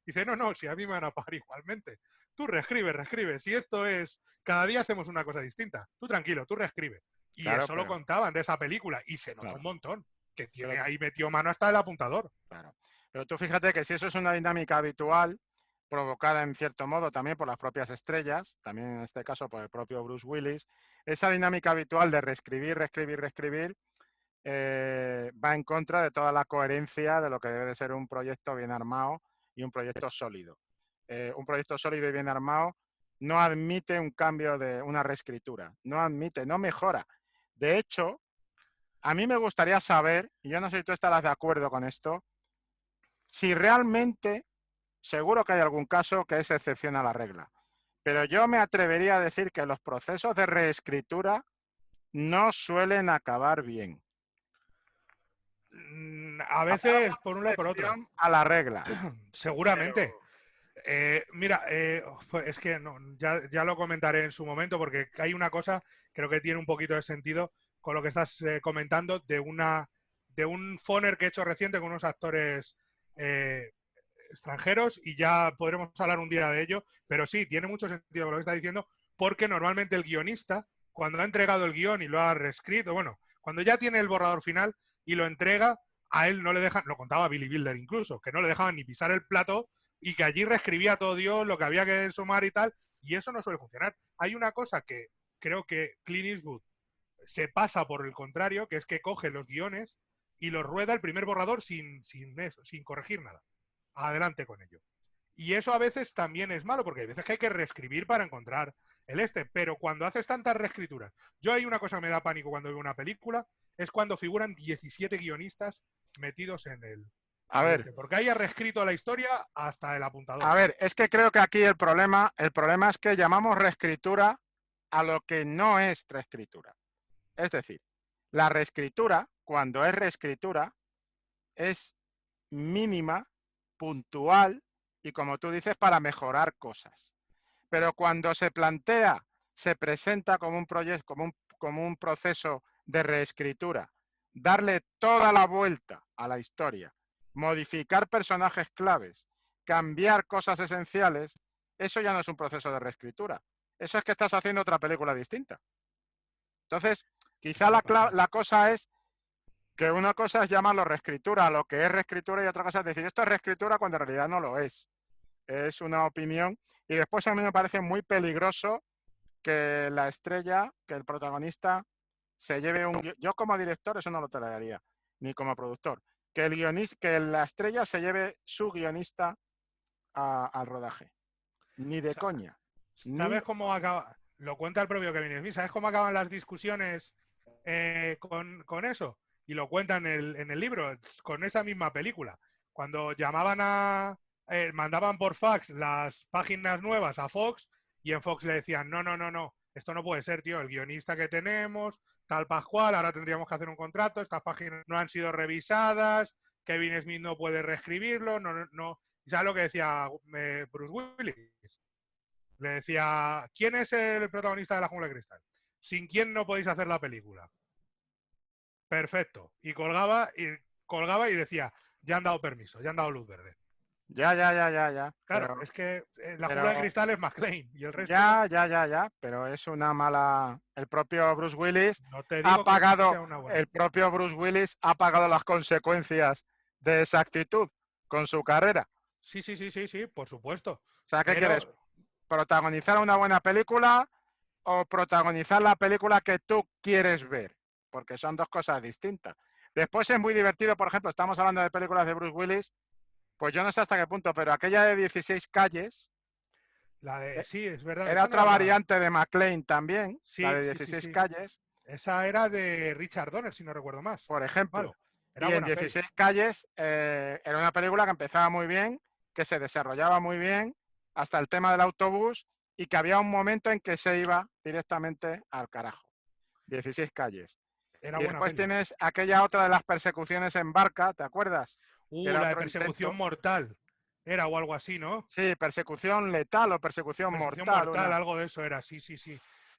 Dice, no, si a mí me van a pagar igualmente, tú reescribe, si esto es, cada día hacemos una cosa distinta, tú tranquilo, tú reescribe. Y Claro, eso lo contaban de esa película, y se notó un montón, que tiene ahí metió mano hasta el apuntador. Claro. Pero tú fíjate que si eso es una dinámica habitual, provocada en cierto modo también por las propias estrellas, también en este caso por el propio Bruce Willis, esa dinámica habitual de reescribir, va en contra de toda la coherencia de lo que debe de ser un proyecto bien armado y un proyecto sólido. Un proyecto sólido y bien armado no admite un cambio de una reescritura, no mejora. De hecho, a mí me gustaría saber, y yo no sé si tú estarás de acuerdo con esto, si realmente, seguro que hay algún caso que es excepción a la regla, pero yo me atrevería a decir que los procesos de reescritura no suelen acabar bien. A veces por un lado por otro. A la regla. Seguramente. Mira, es que no, ya lo comentaré en su momento porque hay una cosa, creo que tiene un poquito de sentido con lo que estás comentando de un phoner que he hecho reciente con unos actores extranjeros y ya podremos hablar un día de ello, pero sí, tiene mucho sentido lo que está diciendo porque normalmente el guionista, cuando ha entregado el guión y lo ha reescrito, bueno, cuando ya tiene el borrador final y lo entrega, a él no le dejan, lo contaba Billy Wilder incluso, que no le dejaban ni pisar el plato y que allí reescribía todo Dios lo que había que sumar y tal, y eso no suele funcionar. Hay una cosa que creo que Clint Eastwood se pasa por el contrario, que es que coge los guiones y los rueda el primer borrador sin corregir nada. Adelante con ello. Y eso a veces también es malo, porque hay veces que hay que reescribir para encontrar pero cuando haces tantas reescrituras, yo hay una cosa que me da pánico cuando veo una película, es cuando figuran 17 guionistas metidos en el... A ver, porque haya reescrito la historia hasta el apuntador. A ver, es que creo que aquí el problema es que llamamos reescritura a lo que no es reescritura. Es decir, la reescritura, cuando es reescritura, es mínima, puntual y, como tú dices, para mejorar cosas. Pero cuando se plantea, se presenta como un proyecto, como un proceso de reescritura, darle toda la vuelta a la historia, modificar personajes claves, cambiar cosas esenciales, eso ya no es un proceso de reescritura. Eso es que estás haciendo otra película distinta. Entonces, quizá la cosa es que una cosa es llamarlo reescritura, lo que es reescritura, y otra cosa es decir, esto es reescritura cuando en realidad no lo es. Es una opinión. Y después a mí me parece muy peligroso que la estrella, que el protagonista, se lleve yo como director eso no lo toleraría, ni como productor. Que el guionista, que la estrella se lleve su guionista al rodaje. Ni de coña. ¿Sabes cómo acaba? Lo cuenta el propio Kevin Smith. ¿Sabes cómo acaban las discusiones con eso? Y lo cuenta en el libro, con esa misma película. Cuando llamaban mandaban por fax las páginas nuevas a Fox y en Fox le decían, no, esto no puede ser, tío, el guionista que tenemos, tal Pascual, ahora tendríamos que hacer un contrato, estas páginas no han sido revisadas, Kevin Smith no puede reescribirlo, no. ¿Sabes lo que decía Bruce Willis? Le decía, ¿quién es el protagonista de La Jungla de Cristal? ¿Sin quién no podéis hacer la película? Perfecto. Y colgaba y decía, ya han dado permiso, ya han dado luz verde. Ya. Claro, pero, es que La Jungla de Cristal es McClane y el resto... Ya, pero es una mala... El propio Bruce Willis no te digo que sea una buena. El propio Bruce Willis ha pagado las consecuencias de esa actitud con su carrera. Sí, por supuesto. O sea, ¿qué quieres? ¿Protagonizar una buena película o protagonizar la película que tú quieres ver? Porque son dos cosas distintas. Después es muy divertido, por ejemplo, estamos hablando de películas de Bruce Willis, pues yo no sé hasta qué punto, pero aquella de 16 calles... sí, es verdad. Era otra variante de McClane también, sí, la de 16 calles. Esa era de Richard Donner, si no recuerdo más. Por ejemplo. Y en 16 calles era una película que empezaba muy bien, que se desarrollaba muy bien, hasta el tema del autobús, y que había un momento en que se iba directamente al carajo. 16 calles. Era y después tienes aquella otra de las persecuciones en barca, ¿te acuerdas? La de persecución mortal. Era o algo así, ¿no? Sí, persecución letal o persecución mortal. Algo de eso era, sí.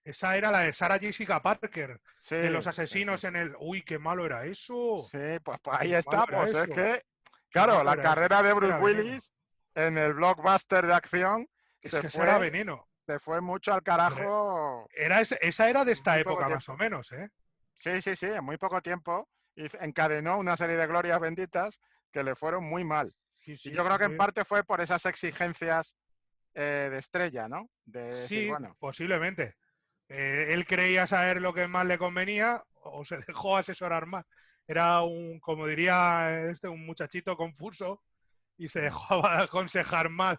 Esa era la de Sarah Jessica Parker, sí, de los asesinos en el... Uy, qué malo era eso. Sí, pues ahí estamos. Es que, claro, la carrera de Bruce Willis en el blockbuster de acción era veneno. Se fue mucho al carajo. Esa era de esta época, más o menos, ¿eh? Sí, en muy poco tiempo. Y encadenó una serie de glorias benditas que le fueron muy mal. Y yo creo que en parte fue por esas exigencias de estrella, ¿no? Sí, bueno, posiblemente. Él creía saber lo que más le convenía o se dejó asesorar más. Era como diría un muchachito confuso y se dejó aconsejar mal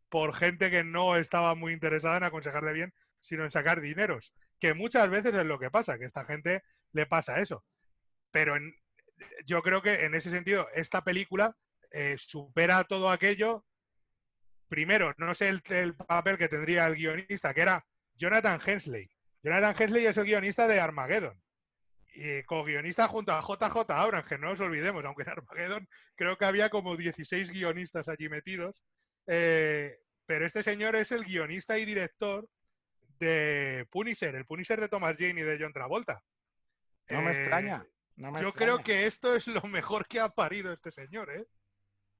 por gente que no estaba muy interesada en aconsejarle bien, sino en sacar dineros. Que muchas veces es lo que pasa, que a esta gente le pasa eso. Pero yo creo que en ese sentido esta película supera todo aquello. Primero, no sé el papel que tendría el guionista, que era Jonathan Hensleigh. Jonathan Hensleigh es el guionista de Armageddon. Y co-guionista junto a JJ Abrams, que no nos olvidemos, aunque en Armageddon creo que había como 16 guionistas allí metidos. Pero este señor es el guionista y director de Punisher, el Punisher de Thomas Jane y de John Travolta. No me extraña. Yo creo que esto es lo mejor que ha parido este señor, ¿eh?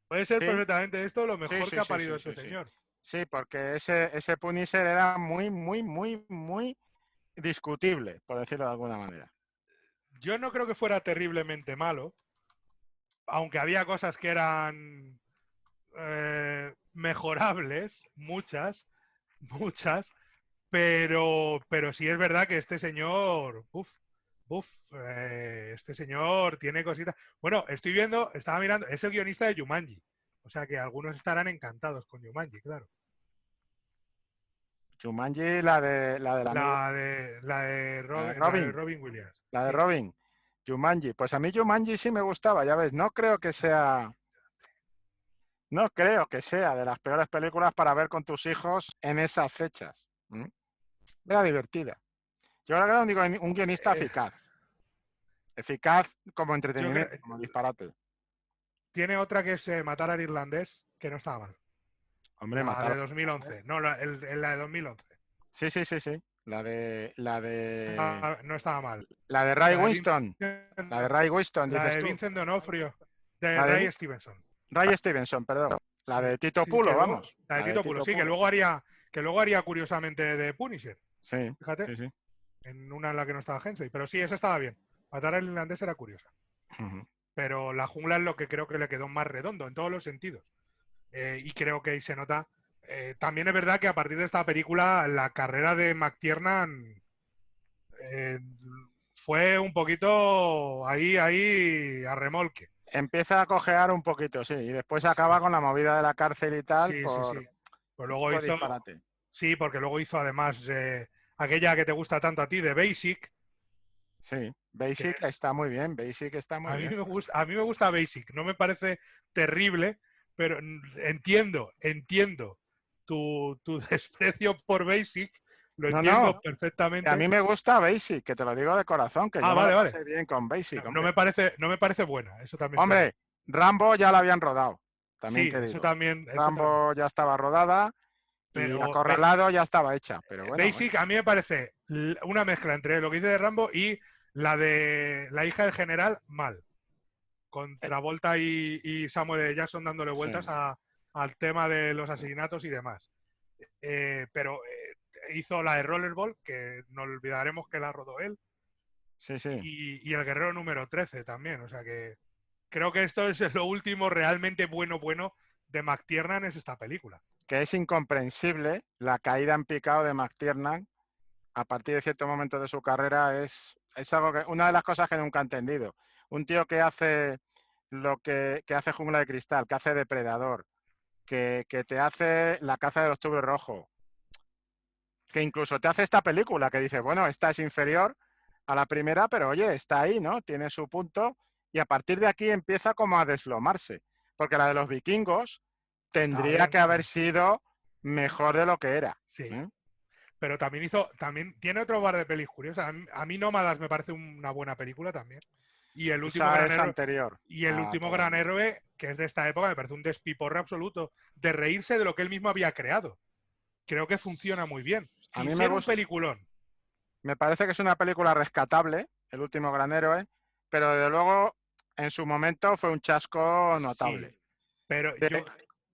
Puede ser perfectamente esto lo mejor que ha parido este señor. Sí, porque ese Punisher era muy, muy, muy, muy discutible, por decirlo de alguna manera. Yo no creo que fuera terriblemente malo, aunque había cosas que eran mejorables, muchas, pero sí es verdad que este señor, este señor tiene cositas. Bueno, estaba mirando, es el guionista de Jumanji, o sea que algunos estarán encantados con Jumanji, claro. Jumanji, la de Robin Williams. La de Robin. Jumanji. Pues a mí Jumanji sí me gustaba, ya ves. No creo que sea de las peores películas para ver con tus hijos en esas fechas. Era divertida. Yo creo que era un guionista eficaz. Eficaz como entretenimiento, como disparate. Tiene otra que es Matar al irlandés, que no estaba mal. Hombre, la de 2011. No, la de 2011. Sí. La de... no estaba mal. La de Ray Winston. La de Ray Winston, dices tú. La de Vincent D'Onofrio. De Ray Stevenson. Ray Stevenson, perdón. La de Tito Pulo, vamos. La de Tito Pulo, sí, que luego haría curiosamente de Punisher. Sí. Fíjate. Sí. En una en la que no estaba Hensley. Pero sí, esa estaba bien. Matar al irlandés era curiosa. Pero La Jungla es lo que creo que le quedó más redondo en todos los sentidos. Y creo que ahí se nota. También es verdad que a partir de esta película la carrera de McTiernan fue un poquito ahí a remolque. Empieza a cojear un poquito, sí, y después acaba Sí, con la movida de la cárcel y tal sí, sí, sí. por Pues un luego poco de hizo, disparate. sí, porque luego hizo además aquella que te gusta tanto a ti, de Basic, Sí, que Basic es, está muy bien, Basic está muy bien. a mí me gusta Basic, no me parece terrible, pero entiendo tu desprecio por Basic, lo No, no, entiendo que a perfectamente. mí me gusta Basic, que te lo digo de corazón, que Ah, yo me lo vale, vale. pasé bien con Basic, No, hombre. no me parece buena, eso también te lo digo. Hombre, Rambo ya la habían rodado, también Sí, te digo. eso también. Rambo ya estaba rodada y Pero Acorralado ya estaba hecha, pero bueno, oye, Basic a mí me parece una mezcla entre lo que dice de Rambo y la de la hija del general mal. Con eh, Travolta y Samuel L. Jackson dándole sí, vueltas al tema de los asesinatos y demás. Pero hizo la de Rollerball, que no olvidaremos que la rodó él, sí, sí. y El Guerrero número 13 también. O sea que creo que esto es lo último realmente bueno de McTiernan, es esta película. Que es incomprensible la caída en picado de McTiernan a partir de cierto momento de su carrera es algo que, una de las cosas que nunca he entendido. Un tío que hace lo que hace Jungla de Cristal, que hace Depredador, que te hace La caza del octubre rojo, que incluso te hace esta película que dice, bueno, esta es inferior a la primera, pero oye, está ahí, ¿no? Tiene su punto y a partir de aquí empieza como a deslomarse, porque la de los vikingos Estaba tendría bien, que sí. haber sido mejor de lo que era. Sí. ¿Eh? Pero también tiene otro par de pelis curiosas. A mí Nómadas me parece una buena película también. Y el último Esa gran es héroe, anterior y el a último todo. gran héroe, que es de esta época, me parece un despiporre absoluto, de reírse de lo que él mismo había creado. Creo que funciona muy bien, A sin mí me ser un gusta, peliculón. me parece que es una película rescatable, El último gran héroe, pero desde luego en su momento fue un chasco notable. Sí, pero De,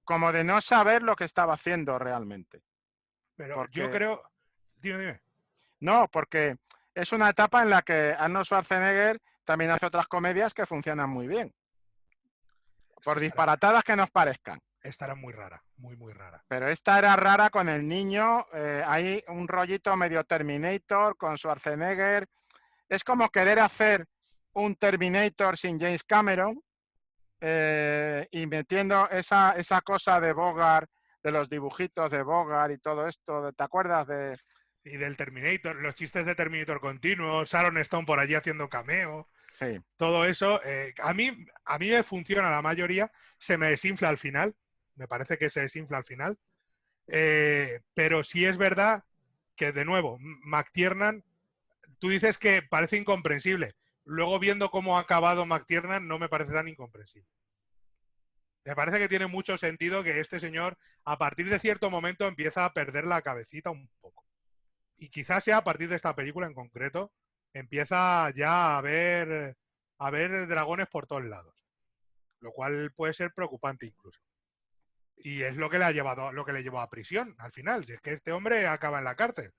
como de no saber lo que estaba haciendo realmente. yo Porque, creo, dime. no, porque es una etapa en la que Arnold Schwarzenegger también hace otras comedias que funcionan muy bien, Es que por disparatadas que nos parezcan. estará muy rara, muy rara. Pero esta era rara con el niño, hay un rollito medio Terminator con Schwarzenegger. Es como querer hacer un Terminator sin James Cameron y metiendo esa cosa de Bogart, de los dibujitos de Bogart y todo esto. ¿Te acuerdas de...? Y del Terminator, los chistes de Terminator continuo, Sharon Stone por allí haciendo cameo, Sí. todo eso, a mí me funciona la mayoría, se me desinfla al final, me parece que se desinfla al final, pero sí es verdad que, de nuevo, McTiernan, tú dices que parece incomprensible, luego viendo cómo ha acabado McTiernan no me parece tan incomprensible. Me parece que tiene mucho sentido que este señor, a partir de cierto momento, empieza a perder la cabecita un poco. Y quizás sea a partir de esta película en concreto, empieza ya a ver dragones por todos lados, lo cual puede ser preocupante incluso. Y es lo que le ha llevado, lo que le llevó a prisión al final, si es que este hombre acaba en la cárcel.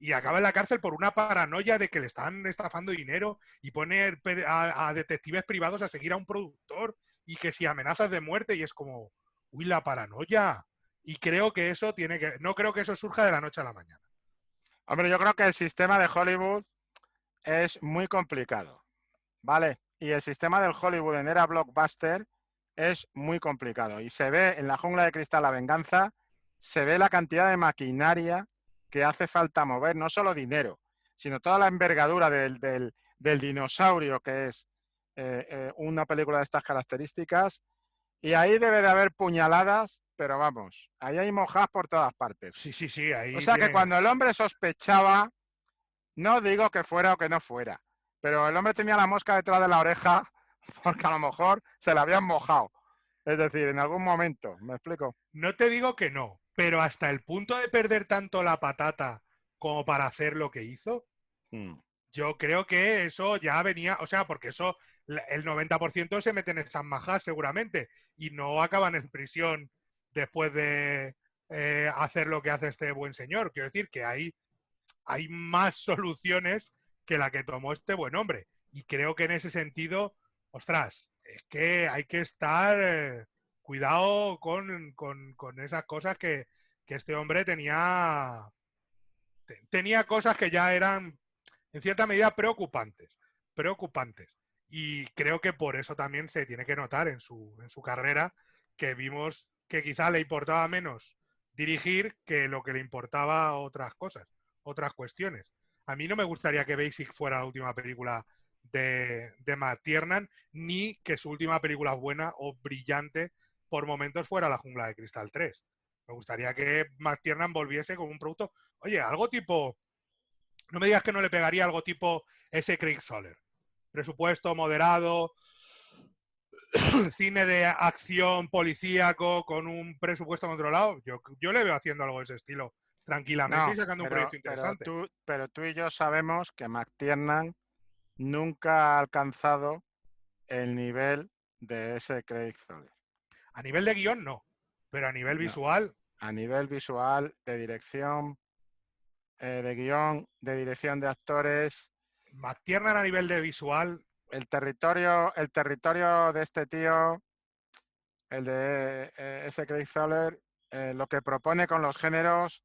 Y acaba en la cárcel por una paranoia de que le están estafando dinero y pone a detectives privados a seguir a un productor y que si amenazas de muerte y es como, uy, la paranoia. Y creo que eso no creo que eso surja de la noche a la mañana. Hombre, yo creo que el sistema de Hollywood es muy complicado, ¿vale? Y el sistema del Hollywood en era blockbuster es muy complicado. Y se ve en La jungla de cristal, La venganza, se ve la cantidad de maquinaria que hace falta mover, no solo dinero, sino toda la envergadura del dinosaurio que es una película de estas características. Y ahí debe de haber puñaladas, pero vamos, ahí hay mojadas por todas partes. Sí, sí, sí, O ahí sea que tiene. cuando el hombre sospechaba, no digo que fuera o que no fuera, pero el hombre tenía la mosca detrás de la oreja porque a lo mejor se la habían mojado. Es decir, en algún momento, ¿me explico? No te digo que no, pero hasta el punto de perder tanto la patata como para hacer lo que hizo, Mm. yo creo que eso ya venía, o sea, porque eso, el 90% se meten en esas majas seguramente y no acaban en prisión después de hacer lo que hace este buen señor. Quiero decir que hay más soluciones que la que tomó este buen hombre. Y creo que en ese sentido, ostras, es que hay que estar cuidado con esas cosas que este hombre tenía cosas que ya eran en cierta medida preocupantes. Preocupantes. Y creo que por eso también se tiene que notar en su carrera que vimos que quizá le importaba menos dirigir que lo que le importaba otras cosas, otras cuestiones. A mí no me gustaría que Basic fuera la última película de McTiernan, ni que su última película buena o brillante por momentos fuera La Jungla de Cristal 3. Me gustaría que McTiernan volviese con un producto, oye, algo tipo, no me digas que no le pegaría algo tipo ese Craig Soler. Presupuesto moderado, cine de acción policíaco con un presupuesto controlado. Yo le veo haciendo algo de ese estilo tranquilamente y No, sacando un proyecto interesante. pero tú y yo sabemos que McTiernan nunca ha alcanzado el nivel de ese Craig Zahler. A nivel de guión, no. Pero a nivel visual... A nivel visual, de dirección, de guión, de dirección de actores... McTiernan a nivel de visual... El territorio de este tío, el de ese Craig Zahler, lo que propone con los géneros...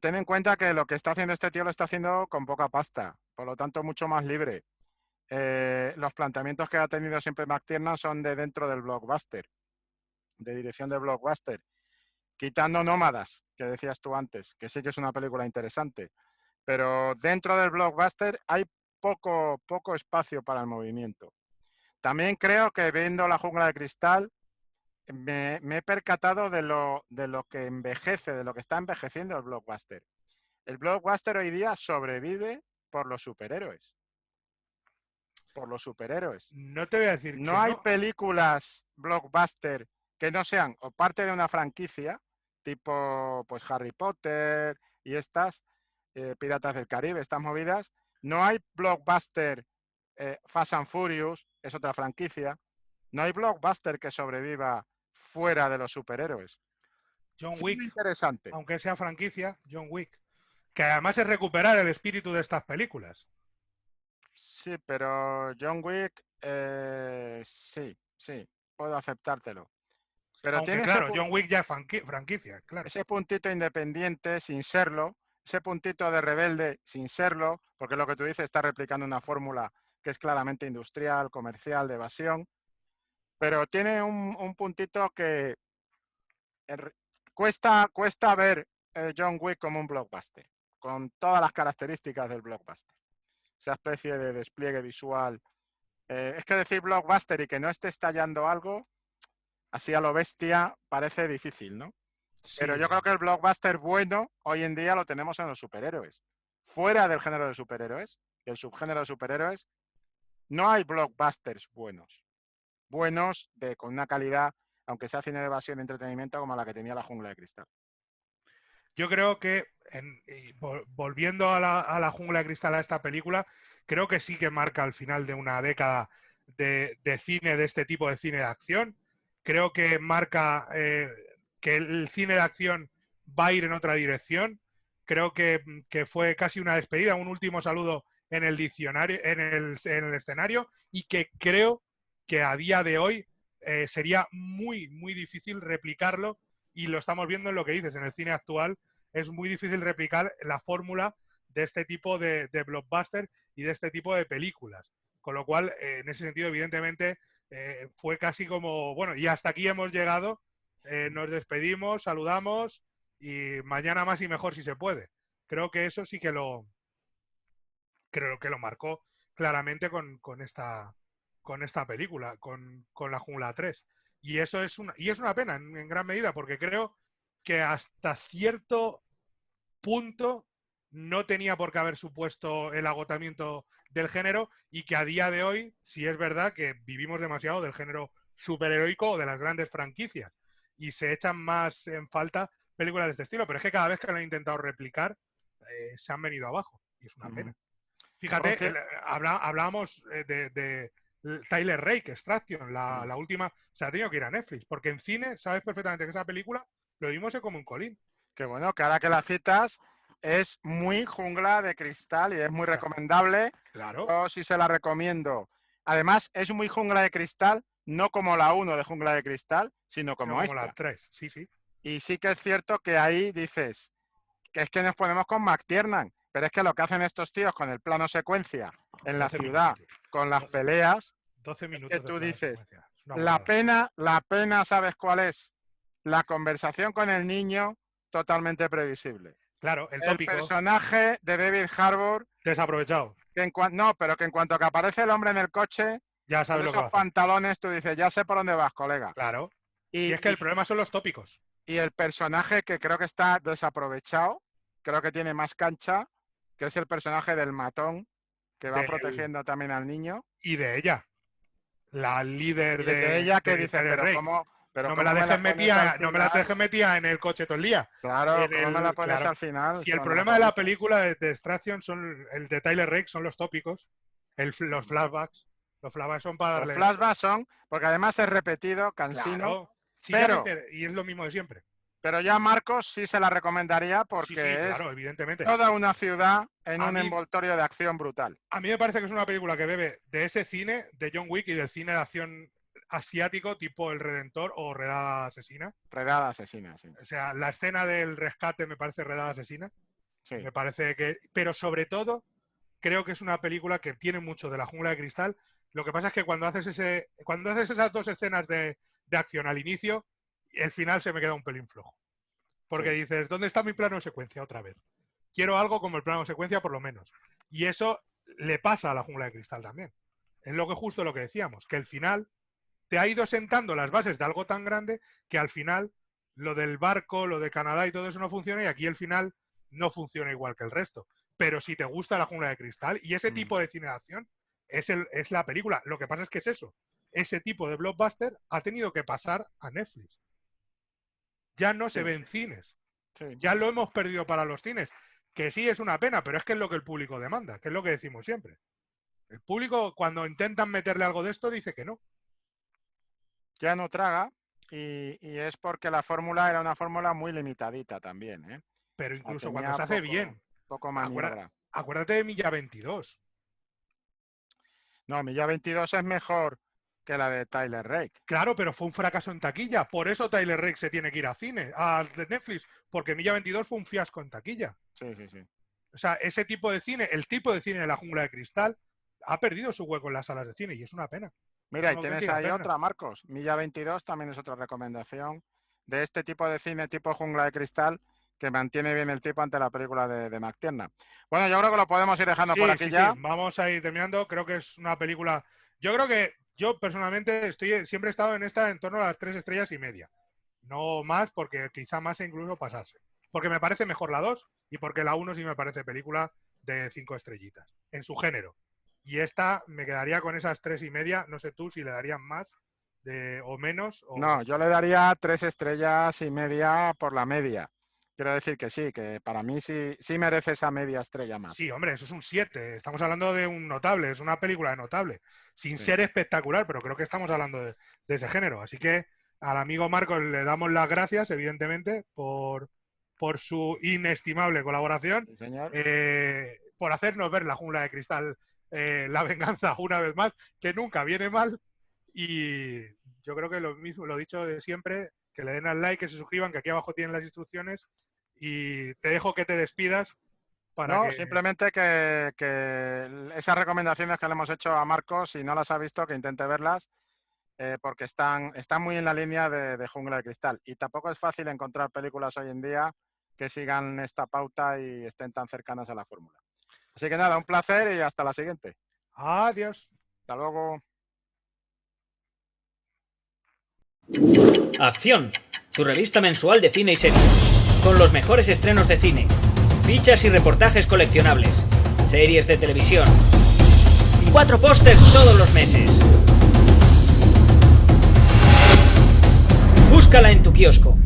ten en cuenta que lo que está haciendo este tío lo está haciendo con poca pasta, por lo tanto mucho más libre. Los planteamientos que ha tenido siempre McTiernan son de dentro del blockbuster, de dirección de blockbuster, quitando Nómadas, que decías tú antes, que sí que es una película interesante, pero dentro del blockbuster hay poco espacio para el movimiento. También creo que viendo La Jungla de Cristal me he percatado de lo que envejece, de lo que está envejeciendo el blockbuster. El blockbuster hoy día sobrevive por los superhéroes. Por los superhéroes. No te voy a decir no hay películas blockbuster que no sean o parte de una franquicia, tipo pues Harry Potter y estas, Piratas del Caribe, estas movidas. No hay blockbuster, Fast and Furious, es otra franquicia. No hay blockbuster que sobreviva fuera de los superhéroes. John Wick, interesante. Aunque sea franquicia, John Wick. Que además es recuperar el espíritu de estas películas. Sí, pero John Wick, sí, puedo aceptártelo. Pero aunque tiene claro, John Wick ya es franquicia, claro. Ese puntito independiente sin serlo, ese puntito de rebelde sin serlo, porque lo que tú dices está replicando una fórmula que es claramente industrial, comercial, de evasión, pero tiene un puntito que cuesta ver John Wick como un blockbuster, con todas las características del blockbuster. Esa especie de despliegue visual. Es que decir blockbuster y que no esté estallando algo, así a lo bestia, parece difícil, ¿no? Sí. Pero yo creo que el blockbuster bueno hoy en día lo tenemos en los superhéroes. Fuera del género de superhéroes, del subgénero de superhéroes, no hay blockbusters buenos. Buenos con una calidad, aunque sea cine de evasión y entretenimiento, como la que tenía La Jungla de Cristal. Yo creo que, volviendo a la Jungla de Cristal, a esta película, creo que sí que marca el final de una década de cine, de este tipo de cine de acción. Creo que marca que el cine de acción va a ir en otra dirección. Creo que fue casi una despedida, un último saludo en el diccionario, en el escenario, y que creo que a día de hoy sería muy, muy difícil replicarlo, y lo estamos viendo en lo que dices, en el cine actual es muy difícil replicar la fórmula de este tipo de blockbuster y de este tipo de películas. Con lo cual, en ese sentido, evidentemente, fue casi como, bueno, y hasta aquí hemos llegado, nos despedimos, saludamos y mañana más y mejor si se puede. Creo que eso sí que lo marcó claramente con esta película, con La Jungla 3. Y eso es una pena en gran medida, porque creo que hasta cierto punto no tenía por qué haber supuesto el agotamiento del género, y que a día de hoy sí es verdad que vivimos demasiado del género superheroico o de las grandes franquicias y se echan más en falta películas de este estilo, pero es que cada vez que lo han intentado replicar se han venido abajo y es una pena. Fíjate, hablábamos de Tyler Rake, Extraction, la última, se ha tenido que ir a Netflix, porque en cine sabes perfectamente que esa película lo vimos como un colín. Que bueno, que ahora que la citas es muy Jungla de Cristal y es muy recomendable. Claro. Yo sí se la recomiendo. Además, es muy Jungla de Cristal, no como la 1 de Jungla de Cristal, sino como esta. La 3, sí. Y sí que es cierto que ahí dices que es que nos ponemos con McTiernan, Pero es que lo que hacen estos tíos con el plano secuencia en la 12 ciudad, minutos. con las peleas, 12 minutos. que tú de dices, secuencia. Es una burrada. la pena, ¿sabes cuál es? La conversación con el niño totalmente previsible. Claro, el El tópico personaje de David Harbour, desaprovechado. pero que en cuanto que aparece el hombre en el coche, Ya con sabes lo que va a esos hacer. pantalones, tú dices, ya sé por dónde vas, colega. Claro. Y, Si es que el problema son los tópicos. y el personaje que creo que está desaprovechado, creo que tiene más cancha, que es el personaje del matón, que va Del- protegiendo también al niño. Y de ella. La líder Y de, de ella que de dice, Tyler pero Rake. cómo... Pero No me ¿cómo la dejes pones metida, al no me la final? dejes metida en el coche todo el día. Claro, en ¿cómo me la el- pones claro. al final? Si el Son problema de la las película de Extraction son el de Tyler Rake son los tópicos, los flashbacks. Los flashbacks son para Los darle. flashbacks son, porque además es repetido, cansino, Claro. Sí, pero- y es lo mismo de siempre. pero ya Marcos sí se la recomendaría porque Sí, sí, es claro, evidentemente. toda una ciudad en A un mí- envoltorio de acción brutal. A mí me parece que es una película que bebe de ese cine de John Wick y del cine de acción asiático tipo El Redentor o Redada Asesina. Redada asesina, sí. O sea, la escena del rescate me parece Redada Asesina. Sí. Me parece que. Pero sobre todo, creo que es una película que tiene mucho de La Jungla de Cristal. Lo que pasa es que cuando haces esas dos escenas de acción al inicio, el final se me queda un pelín flojo. Porque Sí. dices, ¿dónde está mi plano de secuencia otra vez? Quiero algo como el plano de secuencia, por lo menos. Y eso le pasa a La Jungla de Cristal también. Es justo lo que decíamos, que el final te ha ido sentando las bases de algo tan grande que al final lo del barco, lo de Canadá y todo eso no funciona y aquí el final no funciona igual que el resto. Pero si te gusta La Jungla de Cristal y ese tipo de cine de acción es la película. Lo que pasa es que es eso. Ese tipo de blockbuster ha tenido que pasar a Netflix. Ya no se Sí. ve en cines. Sí. Ya lo hemos perdido para los cines. Que sí es una pena, pero es que es lo que el público demanda, que es lo que decimos siempre. El público, cuando intentan meterle algo de esto, dice que no. Ya no traga y es porque la fórmula era una fórmula muy limitadita también, ¿eh? Pero O sea, incluso tenía cuando se hace poco- bien. Poco maniobra. Acuérdate de Milla 22. No, Milla 22 es mejor que la de Tyler Rake. Claro, pero fue un fracaso en taquilla. Por eso Tyler Rake se tiene que ir a cine, a Netflix, porque Milla 22 fue un fiasco en taquilla. Sí, sí, sí. O sea, ese tipo de cine, el tipo de cine de La Jungla de Cristal, ha perdido su hueco en las salas de cine y es una pena. Mira, Es y una tienes auténtica ahí pena. otra, Marcos. Milla 22 también es otra recomendación de este tipo de cine tipo Jungla de Cristal que mantiene bien el tipo ante la película de McTiernan. Bueno, yo creo que lo podemos ir dejando por aquí ya. Sí. Vamos a ir terminando. Creo que es una película. Yo creo que yo personalmente siempre he estado en esta en torno a las 3 estrellas y media. No más, porque quizá más e incluso pasarse. Porque me parece mejor la 2 y porque la 1 sí me parece película de 5 estrellitas en su género. Y esta me quedaría con esas 3 y media. No sé tú si le darían más o menos. No, yo le daría 3 estrellas y media por la media. Quiero decir que sí, que para mí sí merece esa media estrella más. Sí, hombre, eso es un 7. Estamos hablando de un notable, es una película de notable. Sin Sí. ser espectacular, pero creo que estamos hablando de ese género. Así que al amigo Marcos le damos las gracias, evidentemente, por su inestimable colaboración, Sí, señor. por hacernos ver La Jungla de Cristal, La Venganza, una vez más, que nunca viene mal. Y yo creo que lo mismo, lo dicho de siempre, que le den al like, que se suscriban, que aquí abajo tienen las instrucciones. Y te dejo que te despidas. No, simplemente que esas recomendaciones que le hemos hecho a Marcos, si no las ha visto, que intente verlas, porque están muy en la línea de Jungla de Cristal. Y tampoco es fácil encontrar películas hoy en día que sigan esta pauta y estén tan cercanas a la fórmula. Así que nada, un placer y hasta la siguiente. Adiós. Hasta luego. Acción, tu revista mensual de cine y series, con los mejores estrenos de cine, fichas y reportajes coleccionables, series de televisión y 4 pósters todos los meses. Búscala en tu kiosco.